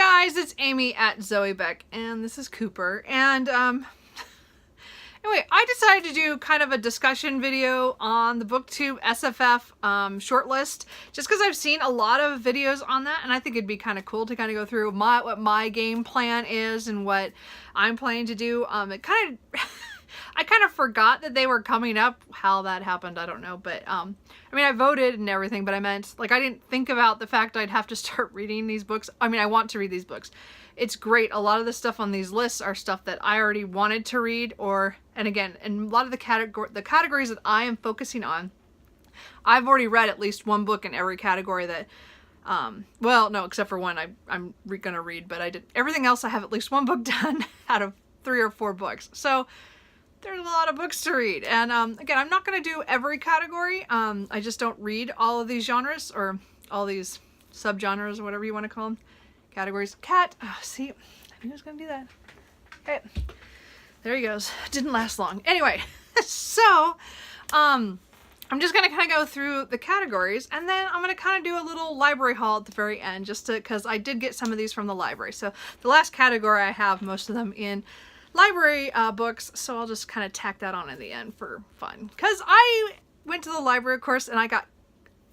guys, it's Amy at Zoe Beck, and this is Cooper. And anyway, I decided to do kind of a discussion video on the BooktubeSFF shortlist, just because I've seen a lot of videos on that, and I think it'd be kind of cool to kind of go through what my game plan is and what I'm planning to do. It kind of I kind of forgot that they were coming up. How that happened, I don't know, but I mean, I voted and everything, but I meant, like, I didn't think about the fact I'd have to start reading these books. I mean, I want to read these books. It's great. A lot of the stuff on these lists are stuff that I already wanted to read, and again, in a lot of the categories that I am focusing on, I've already read at least one book in every category that, well, no, except for one I'm gonna read, but I did everything else. I have at least one book done out of 3 or 4 books. So there's a lot of books to read. And again, I'm not going to do every category. I just don't read all of these genres, or all these subgenres, or whatever you want to call them. Categories. Cat. Oh, see, I knew I was going to do that. Okay. There he goes. Didn't last long. Anyway, so I'm just going to kind of go through the categories, and then I'm going to kind of do a little library haul at the very end, just to, because I did get some of these from the library. So the last category, I have most of them in library books, so I'll just kind of tack that on in the end for fun. Because I went to the library, of course, and I got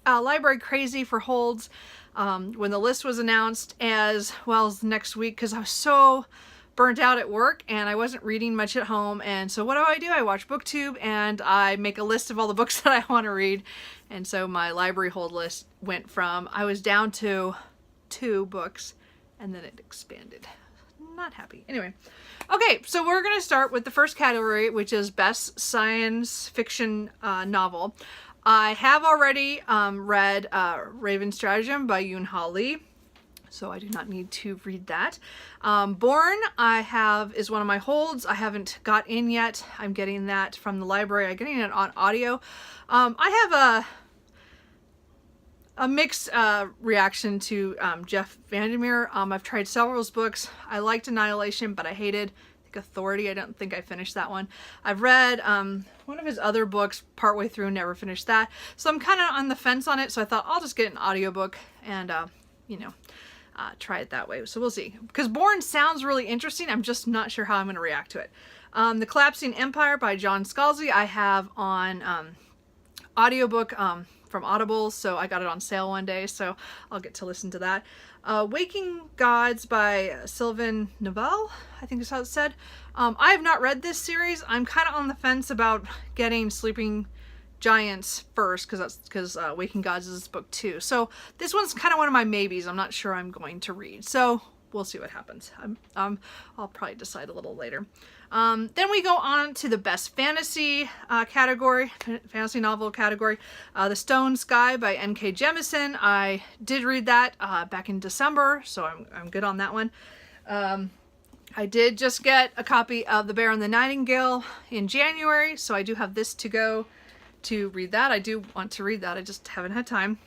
library crazy for holds when the list was announced, as well as next week, because I was so burnt out at work and I wasn't reading much at home. And so what do? I watch BookTube and I make a list of all the books that I want to read. And so my library hold list went from, I was down to 2 books, and then it expanded. Not happy. Anyway, okay, so we're going to start with the first category, which is Best Science Fiction Novel. I have already read Raven Stratagem by Yoon-Ha Lee, so I do not need to read that. Born, is one of my holds. I haven't got in yet. I'm getting that from the library. I'm getting it on audio. I have a mixed reaction to Jeff Vandermeer. I've tried several of his books. I liked Annihilation, but I hated, I think, Authority. I don't think I finished that one. I've read one of his other books partway through, never finished that. So I'm kind of on the fence on it, so I thought I'll just get an audiobook and, you know, try it that way. So we'll see. Because Born sounds really interesting. I'm just not sure how I'm going to react to it. The Collapsing Empire by John Scalzi I have on audiobook from Audible, so I got it on sale one day, so I'll get to listen to that. Waking Gods by Sylvain Neuvel, I think is how it's said. I have not read this series. I'm kind of on the fence about getting Sleeping Giants first, because Waking Gods is book 2. So this one's kind of one of my maybes. I'm not sure I'm going to read, so we'll see what happens. I'll probably decide a little later. Then we go on to the Best Fantasy category, fantasy novel category. The Stone Sky by N.K. Jemisin. I did read that back in December, so I'm good on that one. I did just get a copy of The Bear and the Nightingale in January, so I do have this to go to read that. I do want to read that. I just haven't had time.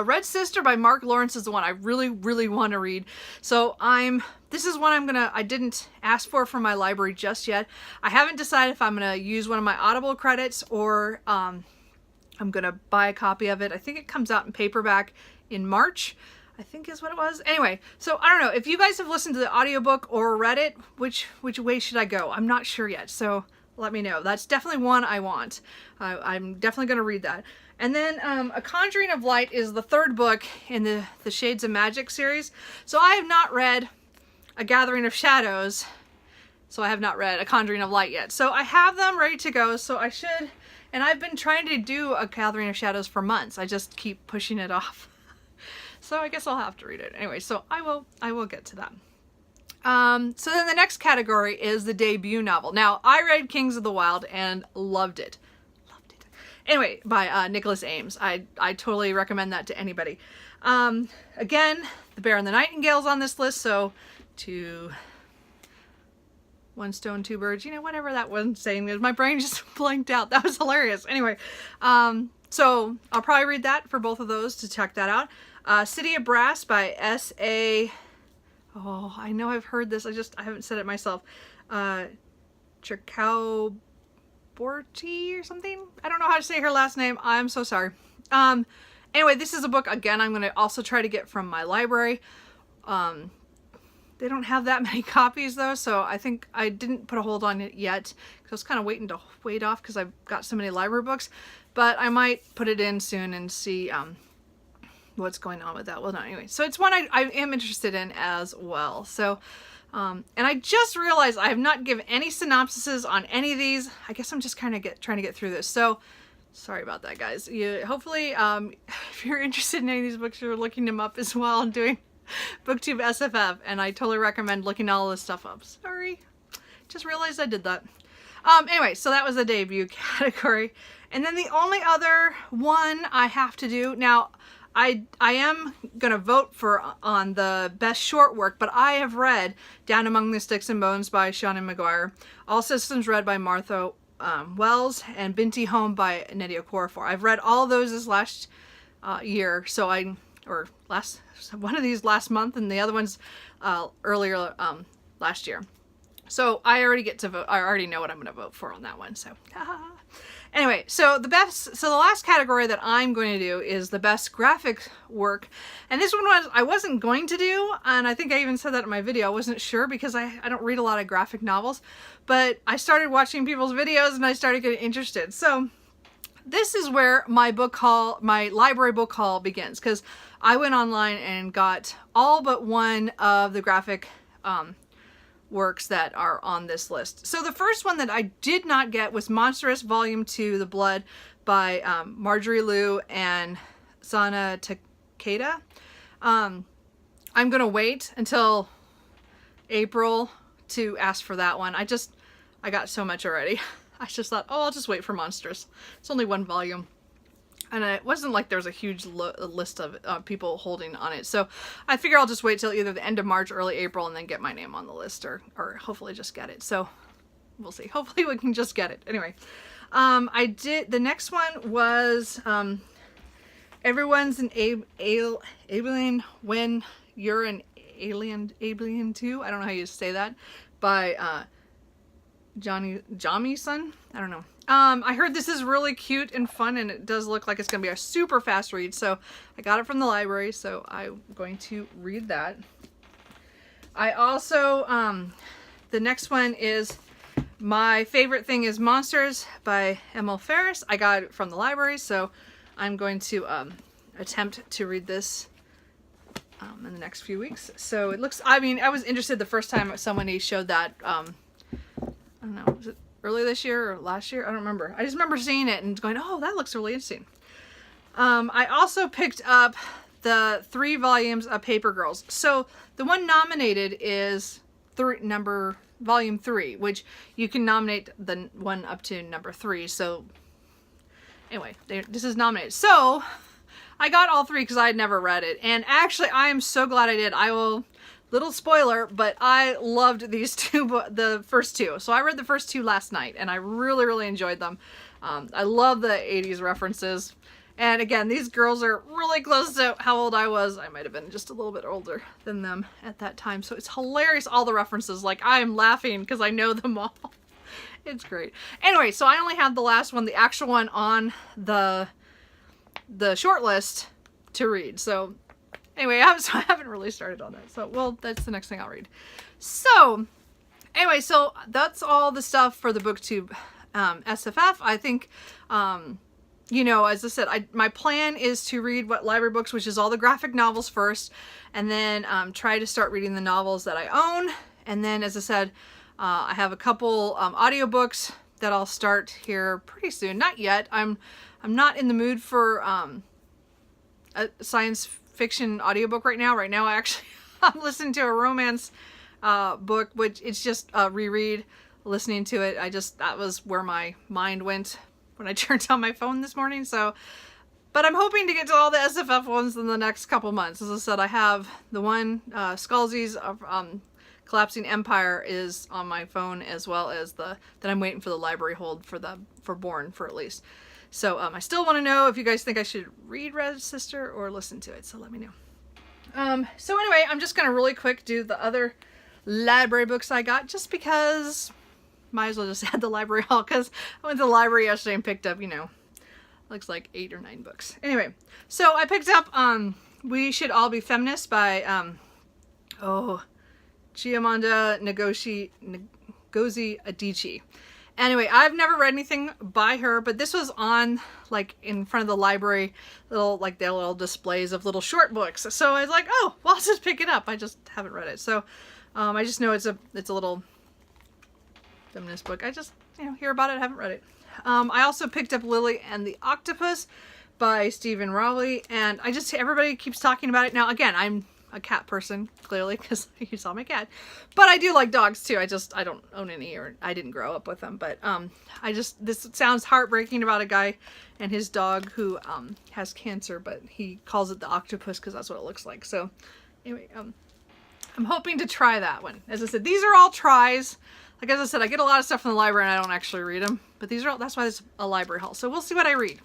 Red Sister by Mark Lawrence is the one I really, really want to read. So this is one I didn't ask for from my library just yet. I haven't decided if I'm going to use one of my Audible credits, or I'm going to buy a copy of it. I think it comes out in paperback in March, I think is what it was. Anyway, so I don't know. If you guys have listened to the audiobook or read it, which way should I go? I'm not sure yet. So let me know. That's definitely one I want. I'm definitely going to read that. And then A Conjuring of Light is the 3rd book in the Shades of Magic series. So I have not read A Gathering of Shadows, so I have not read A Conjuring of Light yet. So I have them ready to go, so I should, and I've been trying to do A Gathering of Shadows for months. I just keep pushing it off. So I guess I'll have to read it. Anyway, so I will get to that. So then the next category is the debut novel. Now, I read Kings of the Wild and loved it. Anyway, by Nicholas Ames. I totally recommend that to anybody. Again, The Bear and the Nightingale's on this list, so one stone, 2 birds, you know, whatever that one saying is. My brain just blanked out. That was hilarious. Anyway, so I'll probably read that for both of those to check that out. City of Brass by S.A. Oh, I know I've heard this. I haven't said it myself. Chakao Borty or something. I don't know how to say her last name. I'm so sorry. Anyway, this is a book, again, I'm going to also try to get from my library. They don't have that many copies though, so I think I didn't put a hold on it yet because I was kind of waiting to wait off because I've got so many library books. But I might put it in soon and see what's going on with that. Well, no, anyway. So it's one I am interested in as well. So, and I just realized I have not given any synopsises on any of these. I guess I'm just kind of trying to get through this. So, sorry about that, guys. Hopefully, if you're interested in any of these books, you're looking them up as well and doing BooktubeSFF, and I totally recommend looking all this stuff up. Sorry, just realized I did that. Anyway, so that was the debut category. And then the only other one I have to do, now I am going to vote on the best short work, but I have read Down Among the Sticks and Bones by Shawn and McGuire, All Systems Read by Martha Wells, and Binti Home by Nnedi Okorafor. I've read all those this last year, so one of these last month and the other one's earlier last year. So I already get to vote. I already know what I'm going to vote for on that one. So anyway, so the last category that I'm going to do is the best graphic work. And this one I wasn't going to do, and I think I even said that in my video. I wasn't sure because I don't read a lot of graphic novels, but I started watching people's videos and I started getting interested. So this is where my library book haul begins, because I went online and got all but one of the graphic works that are on this list. So the first one that I did not get was Monstrous Volume 2, The Blood by Marjorie Liu and Sana Takeda. I'm going to wait until April to ask for that one. I got so much already. I just thought, oh, I'll just wait for Monstrous. It's only one volume. And it wasn't like there was a huge list of people holding on it. So I figure I'll just wait till either the end of March, early April, and then get my name on the list, or hopefully just get it. So we'll see. Hopefully we can just get it. Anyway, the next one was Everyone's an Alien When You're an Alien Too. I don't know how you say that. By Jami-san? I don't know. I heard this is really cute and fun, and it does look like it's going to be a super fast read, so I got it from the library, so I'm going to read that. I also, the next one is My Favorite Thing is Monsters by Emil Ferris. I got it from the library, so I'm going to attempt to read this in the next few weeks. So it looks, I mean, I was interested the first time somebody showed that, I don't know, was it early this year or last year? I don't remember. I just remember seeing it and going, oh, that looks really interesting. I also picked up the 3 volumes of Paper Girls. So the one nominated is volume 3, which you can nominate the one up to number 3. So anyway, this is nominated. So I got all 3 because I had never read it. And actually, I am so glad I did. Little spoiler, but I loved these the first 2. So I read the first 2 last night, and I really, really enjoyed them. I love the 80s references. And again, these girls are really close to how old I was. I might have been just a little bit older than them at that time. So it's hilarious, all the references. Like, I am laughing because I know them all. It's great. Anyway, so I only have the last one, the actual one on the short list to read. So anyway, I haven't really started on that. So, well, that's the next thing I'll read. So anyway, so that's all the stuff for the BookTube SFF. I think, you know, as I said, my plan is to read what library books, which is all the graphic novels first, and then try to start reading the novels that I own. And then, as I said, I have a couple audiobooks that I'll start here pretty soon. Not yet. I'm not in the mood for a science fiction audiobook right now. Right now, I'm listening to a romance book, which it's just a reread, listening to it. That was where my mind went when I turned on my phone this morning. So, but I'm hoping to get to all the SFF ones in the next couple months. As I said, I have the one, Scalzi's Collapsing Empire is on my phone, as well as that I'm waiting for the library hold for Born for at least. So I still want to know if you guys think I should read Red Sister or listen to it. So let me know. So anyway, I'm just going to really quick do the other library books I got, just because might as well just add the library haul, because I went to the library yesterday and picked up, you know, looks like 8 or 9 books. Anyway, so I picked up We Should All Be Feminists by, Chimamanda Ngozi Adichie. Anyway, I've never read anything by her, but this was on like in front of the library, little like their little displays of little short books. So I was like, oh, well, I'll just pick it up. I just haven't read it. So I just know it's a little feminist book. I just, you know, hear about it, haven't read it. I also picked up Lily and the Octopus by Stephen Rowley, and everybody keeps talking about it. Now, again, I'm a cat person, clearly, because you saw my cat. But I do like dogs too. I don't own any, or I didn't grow up with them. But this sounds heartbreaking about a guy and his dog who has cancer, but he calls it the octopus because that's what it looks like. So anyway, I'm hoping to try that one. As I said, these are all tries. Like as I said, I get a lot of stuff from the library and I don't actually read them. But these are all, that's why it's a library haul. So we'll see what I read.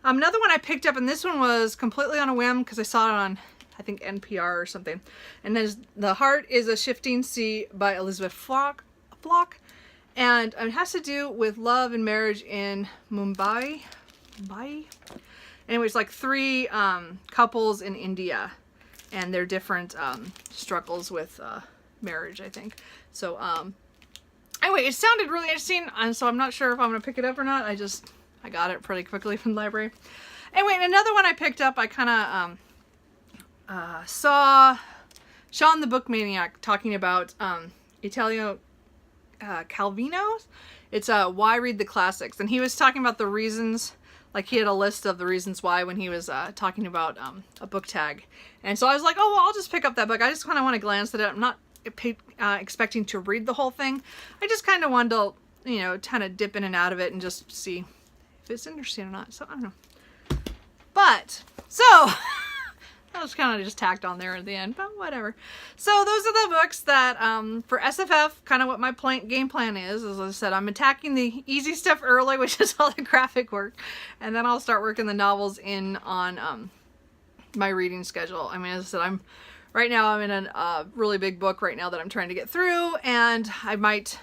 Another one I picked up, and this one was completely on a whim because I saw it on, I think, NPR or something. And then The Heart is a Shifting Sea by Elizabeth Flock. And it has to do with love and marriage in Mumbai. Anyway, it's like 3 couples in India and their different struggles with marriage, I think. So anyway, it sounded really interesting, and so I'm not sure if I'm going to pick it up or not. I got it pretty quickly from the library. Anyway, another one I picked up, I kind of saw Shawn the Book Maniac talking about Italo Calvino's. It's Why Read the Classics, and he was talking about the reasons, like he had a list of the reasons why when he was talking about a book tag. And so I was like, oh, well, I'll just pick up that book. I just kind of want to glance at it. I'm not expecting to read the whole thing. I just kind of wanted to, you know, kind of dip in and out of it and just see if it's interesting or not. So I don't know. But, so, that was kind of just tacked on there at the end, but whatever. So those are the books that, for SFF, kind of what my game plan is. As I said, I'm attacking the easy stuff early, which is all the graphic work. And then I'll start working the novels in on my reading schedule. I mean, as I said, right now I'm in a really big book right now that I'm trying to get through, and I might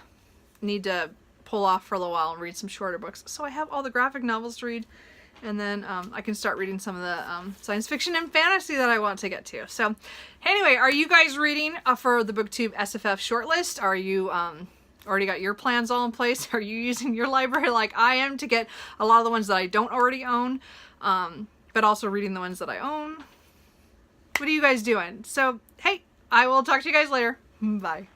need to pull off for a little while and read some shorter books. So I have all the graphic novels to read, and then I can start reading some of the science fiction and fantasy that I want to get to. So anyway, are you guys reading for the BookTube SFF shortlist? Are you already got your plans all in place? Are you using your library like I am to get a lot of the ones that I don't already own, but also reading the ones that I own? What are you guys doing? So, hey, I will talk to you guys later. Bye.